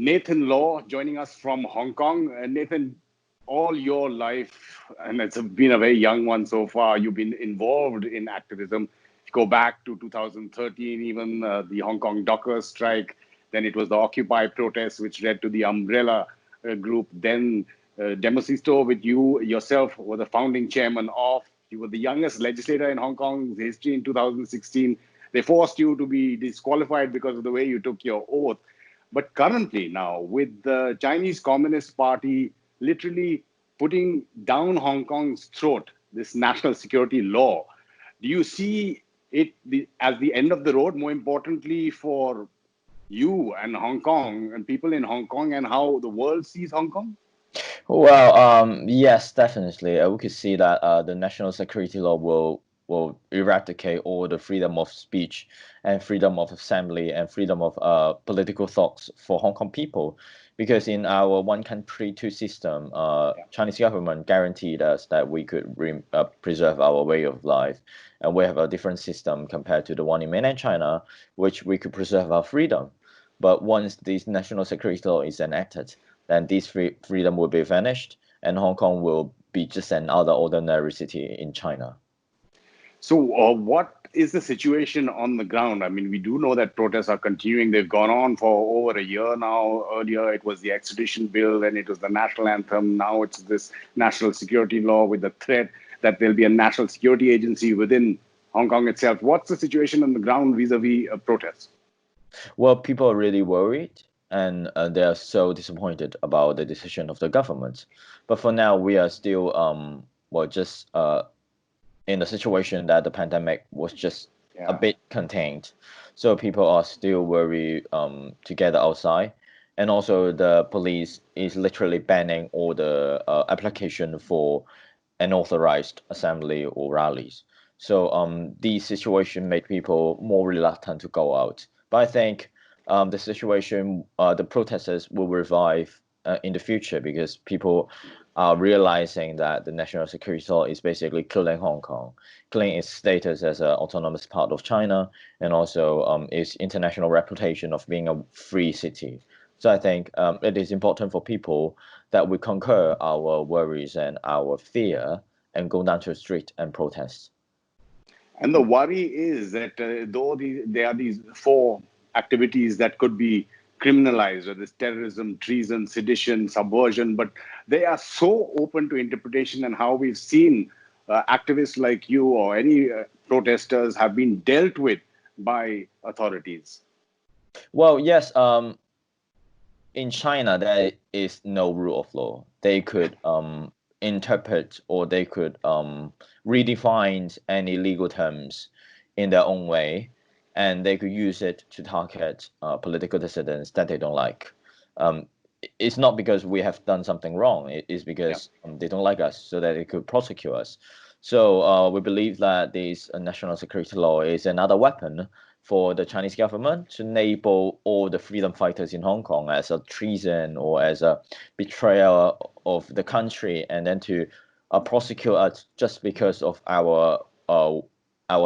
Nathan Law joining us from Hong Kong. Nathan, all your life, and it's been a very young one so far, you've been involved in activism. If you go back to 2013, even the Hong Kong Dockers strike, then it was the Occupy protests, which led to the Umbrella group. Then Demosistō, with you yourself, were the founding chairman of. You were the youngest legislator in Hong Kong's history in 2016. They forced you to be disqualified because of the way you took your oath. But currently now, with the Chinese Communist Party literally putting down Hong Kong's throat, this national security law, do you see it as the end of the road, more importantly for you and Hong Kong and people in Hong Kong and how the world sees Hong Kong? Well, yes, definitely. We could see that the national security law will eradicate all the freedom of speech and freedom of assembly and freedom of political thoughts for Hong Kong people. Because in our one country, two system, Chinese government guaranteed us that we could preserve our way of life. And we have a different system compared to the one in mainland China, which we could preserve our freedom. But once this national security law is enacted, then this freedom will be vanished, and Hong Kong will be just another ordinary city in China. So what is the situation on the ground? I mean, we do know that protests are continuing. They've gone on for over a year now. Earlier, it was the extradition bill, and it was the national anthem. Now it's this national security law with the threat that there'll be a national security agency within Hong Kong itself. What's the situation on the ground vis-a-vis protests? Well, people are really worried, and they are so disappointed about the decision of the government. But for now, we are still, just in the situation that the pandemic was just a bit contained. So people are still very to gather outside. And also the police is literally banning all the application for unauthorized assembly or rallies. So the situation made people more reluctant to go out. But I think the situation, the protesters will revive in the future because people are realizing that the national security law is basically killing Hong Kong, killing its status as an autonomous part of China, and also its international reputation of being a free city. So I think it is important for people that we conquer our worries and our fear and go down to the street and protest. And the worry is that though there are these four activities that could be criminalized, or this terrorism, treason, sedition, subversion, but they are so open to interpretation, and how we've seen activists like you or any protesters have been dealt with by authorities. Well, yes, in China, there is no rule of law. They could interpret or they could redefine any legal terms in their own way, and they could use it to target political dissidents that they don't like. It's not because we have done something wrong. It is because they don't like us, so that they could prosecute us. So we believe that this national security law is another weapon for the Chinese government to label all the freedom fighters in Hong Kong as a treason or as a betrayal of the country, and then to prosecute us just because of our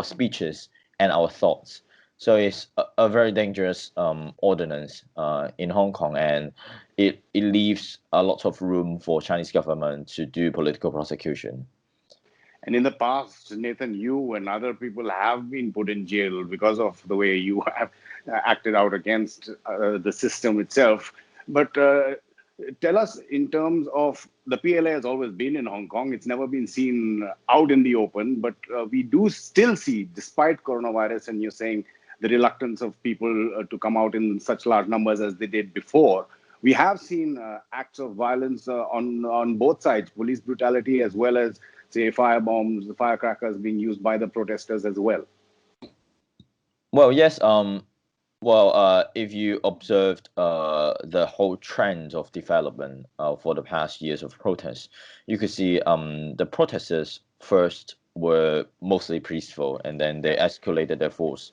speeches and our thoughts. So it's a very dangerous ordinance in Hong Kong, and it leaves a lot of room for Chinese government to do political prosecution. And in the past, Nathan, you and other people have been put in jail because of the way you have acted out against the system itself. But tell us, in terms of the PLA has always been in Hong Kong. It's never been seen out in the open, but we do still see, despite coronavirus, and you're saying the reluctance of people to come out in such large numbers as they did before, we have seen acts of violence on both sides, police brutality as well as, say, firebombs, firecrackers being used by the protesters as well. Well, yes. If you observed the whole trend of development for the past years of protests, you could see the protesters first were mostly peaceful, and then they escalated their force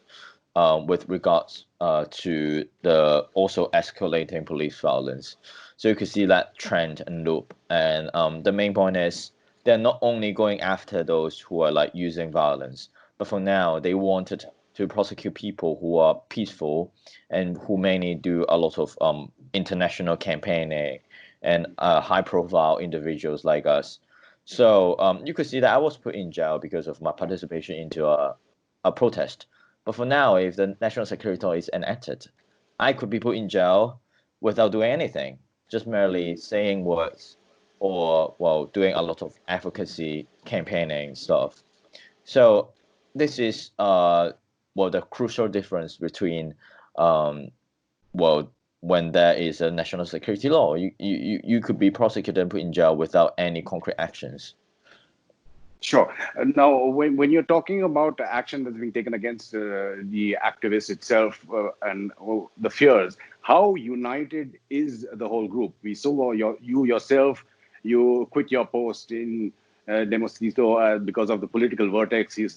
with regards to the also escalating police violence. So you could see that trend and loop. And the main point is they're not only going after those who are like using violence, but for now they wanted to prosecute people who are peaceful and who mainly do a lot of international campaigning and high-profile individuals like us. So you could see that I was put in jail because of my participation into a protest. But for now, if the national security law is enacted, I could be put in jail without doing anything, just merely saying words or, well, doing a lot of advocacy campaigning stuff. So this is well, the crucial difference between well, when there is a national security law, you could be prosecuted and put in jail without any concrete actions. Sure. Now, when you're talking about action that's being taken against the activists itself and the fears, how united is the whole group? We saw you yourself, you quit your post in Demosistō because of the political vortex you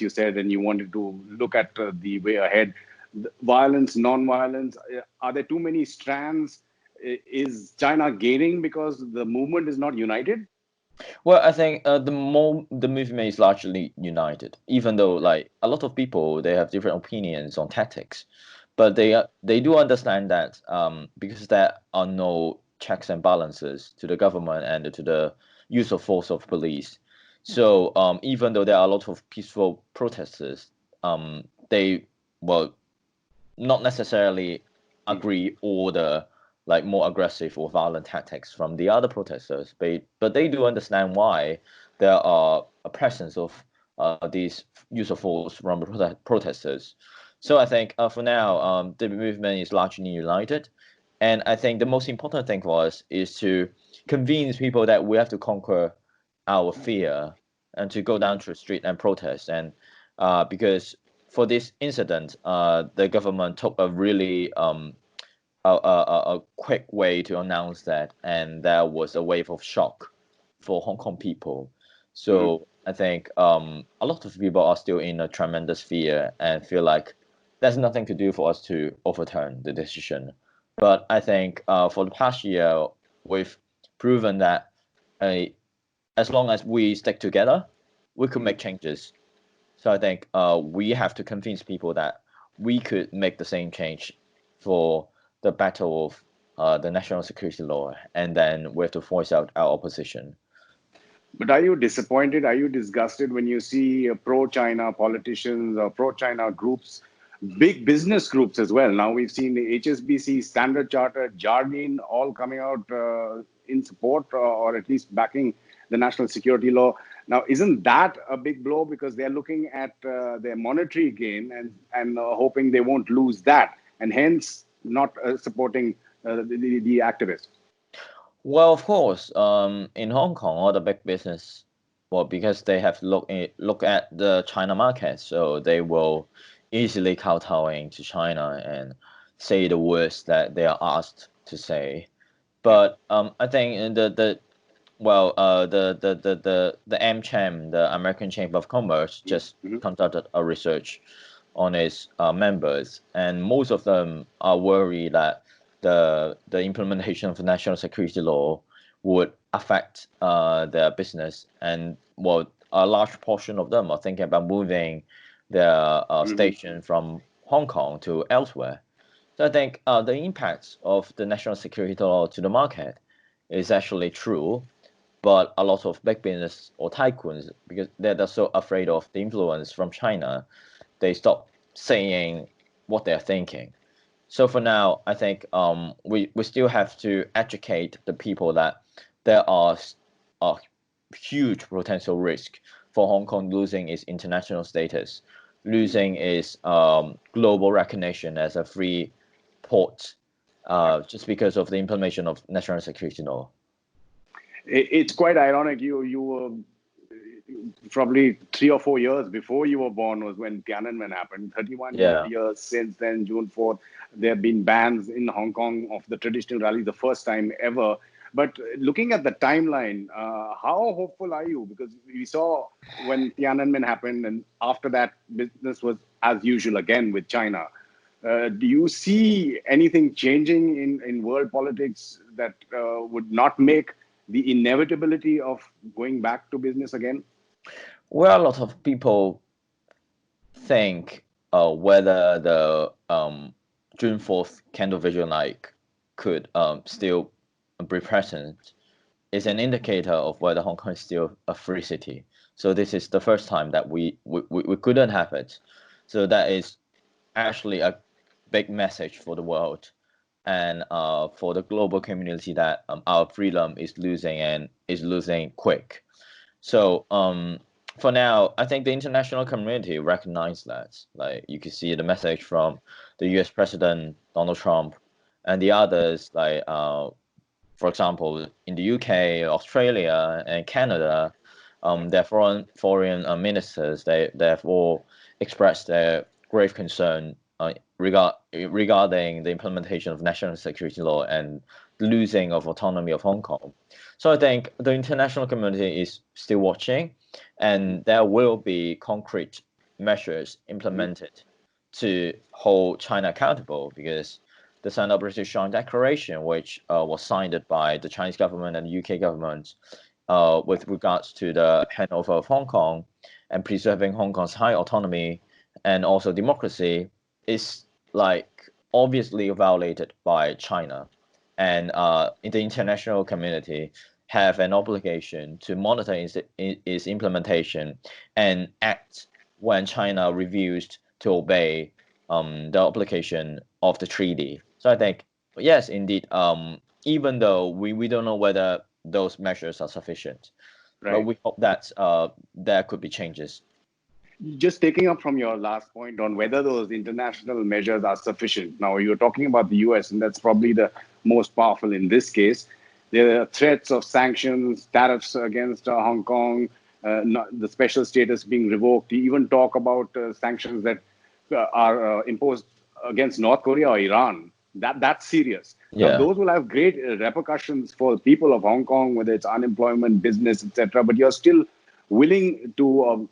said, and you wanted to look at the way ahead. Violence, non-violence, are there too many strands? Is China gaining because the movement is not united? Well, I think the movement is largely united, even though like a lot of people they have different opinions on tactics, but they do understand that because there are no checks and balances to the government and to the use of force of police. So even though there are a lot of peaceful protesters, they well not necessarily agree or the like more aggressive or violent tactics from the other protesters, but they do understand why there are a presence of these use of force from the protesters. So I think for now, the movement is largely united, and I think the most important thing for us is to convince people that we have to conquer our fear and to go down to the street and protest. And because for this incident, the government took a really a quick way to announce that, and there was a wave of shock for Hong Kong people. So I think a lot of people are still in a tremendous fear and feel like there's nothing to do for us to overturn the decision. But I think for the past year, we've proven that as long as we stick together, we could make changes. So I think we have to convince people that we could make the same change for the battle of the national security law, and then we have to voice out our opposition. But are you disappointed? Are you disgusted when you see pro-China politicians or pro-China groups, big business groups as well? Now we've seen the HSBC, Standard Chartered, Jardine all coming out in support or at least backing the national security law. Now, isn't that a big blow because they're looking at their monetary gain and hoping they won't lose that, and hence not supporting the activists? Well, of course, in Hong Kong, all the big business, well, because they have look at the China market, so they will easily kowtowing to China and say the words that they are asked to say. But I think the AmCham, the American Chamber of Commerce, just conducted a research on its members, and most of them are worried that the implementation of the national security law would affect their business, and well, a large portion of them are thinking about moving their station from Hong Kong to elsewhere. So I think the impact of the national security law to the market is actually true, but a lot of big business or tycoons, because they're so afraid of the influence from China, they stop saying what they're thinking. So for now, I think we still have to educate the people that there are a huge potential risk for Hong Kong losing its international status, losing its global recognition as a free port, just because of the implementation of national security law. It's quite ironic. You were probably 3 or 4 years before you were born was when Tiananmen happened. 31 years since then, June 4th, there have been bans in Hong Kong of the traditional rally, the first time ever. But looking at the timeline, how hopeful are you? Because we saw when Tiananmen happened, and after that, business was as usual again with China. Do you see anything changing in world politics that would not make the inevitability of going back to business again? Well, a lot of people think whether the June 4th candle vision like could still be present is an indicator of whether Hong Kong is still a free city. So this is the first time that we couldn't have it. So that is actually a big message for the world and for the global community that our freedom is losing and is losing quick. So for now, I think the international community recognized that. Like you can see the message from the U.S. President Donald Trump and the others, like for example, in the UK, Australia, and Canada, their foreign ministers they have all expressed their grave concern regarding the implementation of national security law and losing of autonomy of Hong Kong. So I think the international community is still watching, and there will be concrete measures implemented to hold China accountable, because the Sino-British Joint Declaration, which was signed by the Chinese government and the UK government with regards to the handover of Hong Kong and preserving Hong Kong's high autonomy and also democracy, is like obviously violated by China. And in the international community have an obligation to monitor its implementation and act when China refused to obey the obligation of the treaty. So I think, yes, indeed, even though we don't know whether those measures are sufficient, but we hope that there could be changes. Just taking up from your last point on whether those international measures are sufficient. Now, you're talking about the US, and that's probably the most powerful in this case. There are threats of sanctions, tariffs against Hong Kong, the special status being revoked. You even talk about sanctions that are imposed against North Korea or Iran. That's serious. Yeah. Now, those will have great repercussions for people of Hong Kong, whether it's unemployment, business, etc. But you're still willing to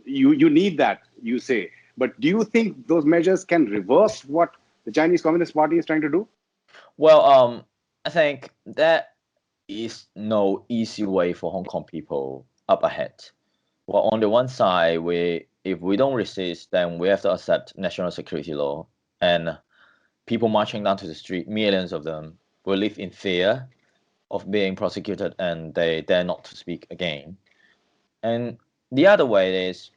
you need that, you say. But do you think those measures can reverse what the Chinese Communist Party is trying to do? Well, I think that is no easy way for Hong Kong people up ahead. Well, on the one side, if we don't resist, then we have to accept national security law, and people marching down to the street, millions of them, will live in fear of being prosecuted, and they dare not to speak again. And the other way is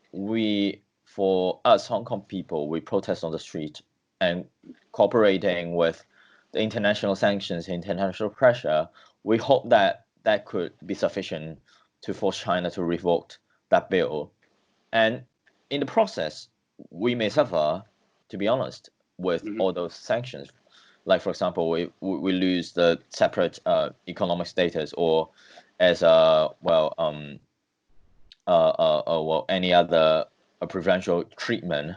for us Hong Kong people, we protest on the street and cooperating with the international sanctions, international pressure. We hope that that could be sufficient to force China to revoke that bill. And in the process, we may suffer, to be honest, with all those sanctions. Like, for example, we lose the separate economic status, or as any other preferential treatment.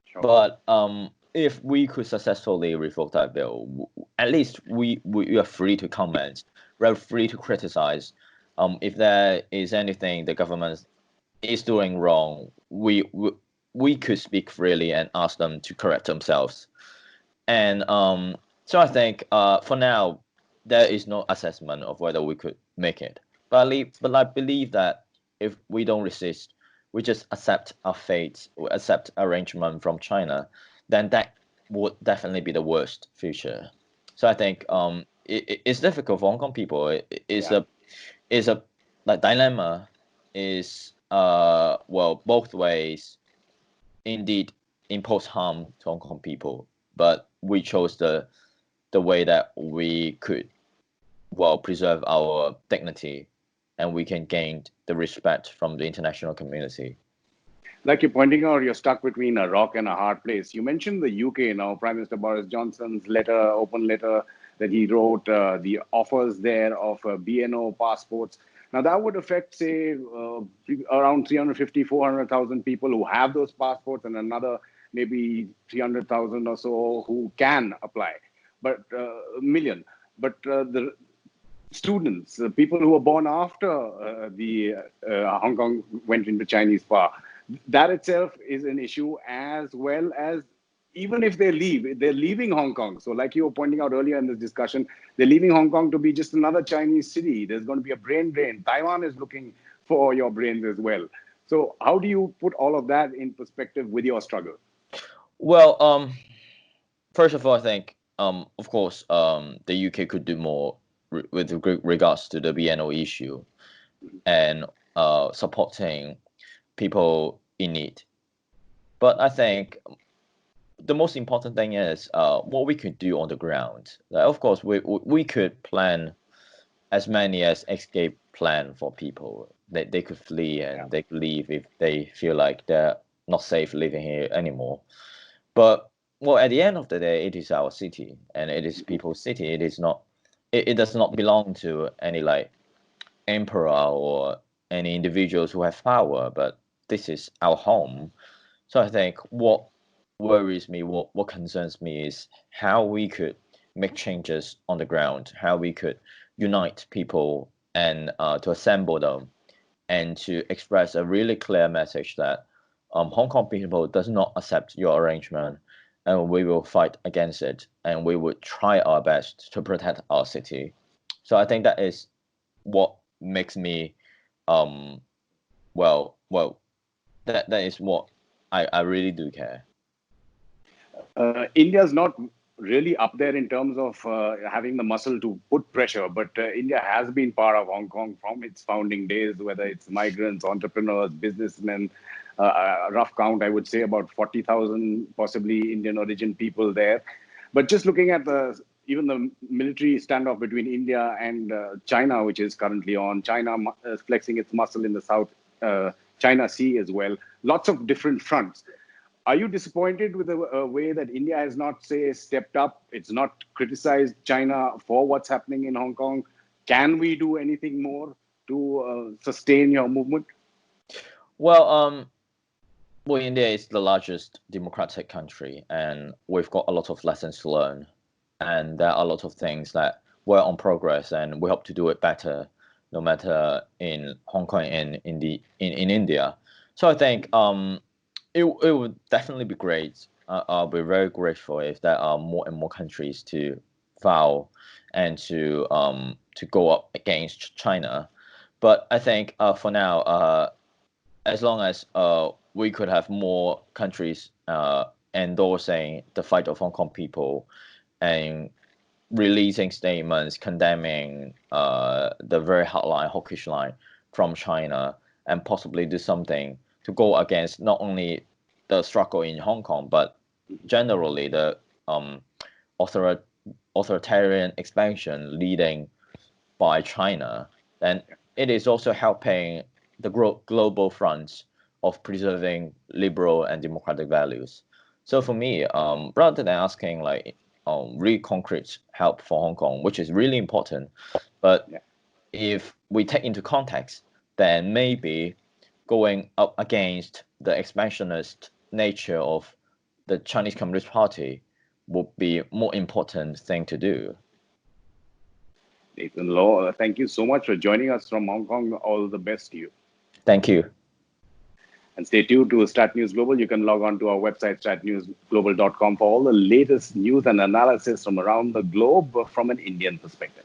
Sure. But if we could successfully revoke that bill, at least we are free to comment, we're free to criticize. If there is anything the government is doing wrong, we could speak freely and ask them to correct themselves. And so I think for now there is no assessment of whether we could make it. But I believe that if we don't resist, we just accept our fate, accept arrangement from China, then that would definitely be the worst future. So I think it's difficult for Hong Kong people. It's a like dilemma. Is both ways indeed impose harm to Hong Kong people, but we chose the way that we could preserve our dignity, and we can gain the respect from the international community. Like you're pointing out, you're stuck between a rock and a hard place. You mentioned the UK now, Prime Minister Boris Johnson's open letter that he wrote, the offers there of BNO passports. Now that would affect, say, around 350, 400,000 people who have those passports, and another maybe 300,000 or so who can apply, but million. But the students, the people who were born after the Hong Kong went into Chinese power, that itself is an issue, as well as even if they leave, they're leaving Hong Kong. So like you were pointing out earlier in this discussion, they're leaving Hong Kong to be just another Chinese city. There's going to be a brain drain. Taiwan is looking for your brains as well. So how do you put all of that in perspective with your struggle? Well, first of all, I think of course, the UK could do more with regards to the BNO issue and supporting people in need. But I think the most important thing is what we could do on the ground. Like, of course, we could plan as many as escape plan for people. They could flee and they could leave if they feel like they're not safe living here anymore. But well, at the end of the day, it is our city and it is people's city. It is not. It does not belong to any like emperor or any individuals who have power. But this is our home. So I think what worries me, what concerns me is how we could make changes on the ground, how we could unite people and to assemble them and to express a really clear message that Hong Kong people does not accept your arrangement and we will fight against it and we would try our best to protect our city. So I think that is what makes me that is what I really do care. India's not really up there in terms of having the muscle to put pressure, but India has been part of Hong Kong from its founding days, whether it's migrants, entrepreneurs, businessmen, rough count, I would say about 40,000 possibly Indian origin people there. But just looking at even the military standoff between India and China, which is currently on, China flexing its muscle in the South China Sea as well, lots of different fronts. Are you disappointed with the way that India has not, say, stepped up? It's not criticized China for what's happening in Hong Kong. Can we do anything more to sustain your movement? Well, India is the largest democratic country, and we've got a lot of lessons to learn. And there are a lot of things that we're on progress, and we hope to do it better, no matter in Hong Kong and in India. So I think it would definitely be great. I'll be very grateful if there are more and more countries to vow and to go up against China. But I think for now, as long as we could have more countries endorsing the fight of Hong Kong people and releasing statements condemning the very hardline, hawkish line from China, and possibly do something to go against not only the struggle in Hong Kong, but generally the authoritarian expansion leading by China. And it is also helping the global fronts of preserving liberal and democratic values. So for me, rather than asking like really concrete help for Hong Kong, which is really important, but if we take into context, then maybe going up against the expansionist nature of the Chinese Communist Party would be a more important thing to do. Nathan Law, thank you so much for joining us from Hong Kong. All the best to you. Thank you. And stay tuned to StratNews Global. You can log on to our website, stratnewsglobal.com, for all the latest news and analysis from around the globe from an Indian perspective.